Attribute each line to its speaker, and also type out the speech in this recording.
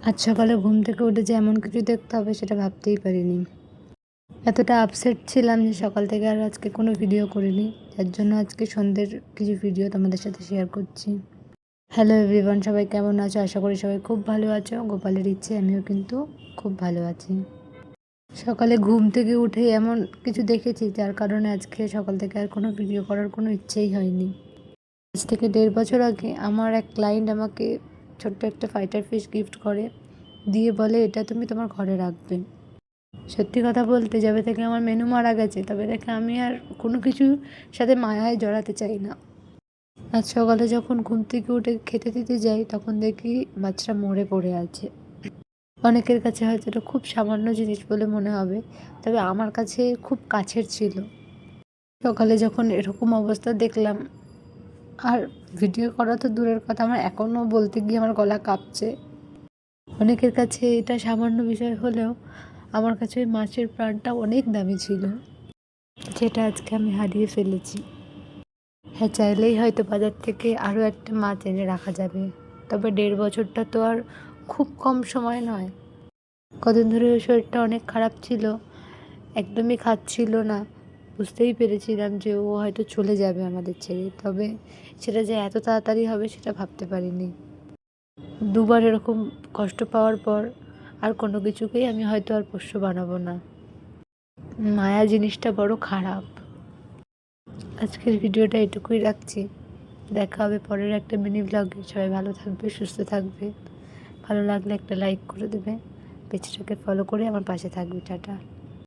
Speaker 1: আজ সকালে ঘুম থেকে উঠে যে এমন কিছু দেখতে হবে সেটা ভাবতেই পারিনি। এতটা আপসেট ছিলাম যে সকাল থেকে আর আজকে কোনো ভিডিও করিনি, যার জন্য আজকে সন্ধ্যের কিছু ভিডিও তোমাদের সাথে শেয়ার করছি। হ্যালো এভরিওয়ান, সবাই কেমন আছো? আশা করি সবাই খুব ভালো আছো। গোপালের ইচ্ছে আমিও কিন্তু খুব ভালো আছি। সকালে ঘুম থেকে উঠে এমন কিছু দেখেছি যার কারণে আজকে সকাল থেকে আর কোনো ভিডিও করার কোনো ইচ্ছেই হয়নি। আজ থেকে 1.5 বছর আগে আমার এক ক্লায়েন্ট আমাকে ছোট্ট একটা ফাইটার ফিশ গিফট করে, দিয়ে বলে এটা তুমি তোমার ঘরে রাখবে। সত্যি কথা বলতে যবে থেকে আমার মেনু মারা গেছে তবে থেকে আমি আর কোনো কিছুর সাথে মায়ায় জড়াতে চাই না। আজ সকালে যখন ঘুম থেকে উঠে খেতে দিতে যাই তখন দেখি বাচ্চাটা মরে পড়ে আছে। অনেকের কাছে হয়তো এটা খুব সামান্য জিনিস বলে মনে হবে, তবে আমার কাছে খুব কাছের ছিল। সকালে যখন এরকম অবস্থা দেখলাম, আর ভিডিও করা তো দূরের কথা, আমার এখনও বলতে গিয়ে আমার গলা কাঁপছে। অনেকের কাছে এটা সামান্য বিষয় হলেও আমার কাছে ওই মাছের প্রাণটা অনেক দামি ছিল, যেটা আজকে আমি হারিয়ে ফেলেছি। হ্যাঁ, চাইলেই হয়তো বাজার থেকে আরও একটা মাছ এনে রাখা যাবে, তবে 1.5 বছরটা তো আর খুব কম সময় নয়। কদিন ধরে ওই শরীরটা অনেক খারাপ ছিল, একদমই খাচ্ছিল না। বুঝতেই পেরেছিলাম যে ও হয়তো চলে যাবে আমাদের ছেড়ে, তবে সেটা যে এত তাড়াতাড়ি হবে সেটা ভাবতে পারিনি। 2বার এরকম কষ্ট পাওয়ার পর আর কোনো কিছুকেই আমি হয়তো আর পোষ্য বানাবো না। মায়া জিনিসটা বড় খারাপ। আজকের ভিডিওটা এটুকুই রাখছি। দেখা হবে পরের একটা মিনি ব্লগে। সবাই ভালো থাকবে, সুস্থ থাকবে। ভালো লাগলে একটা লাইক করে দেবে, পেজটাকে ফলো করে আমার পাশে থাকবে। টাটা।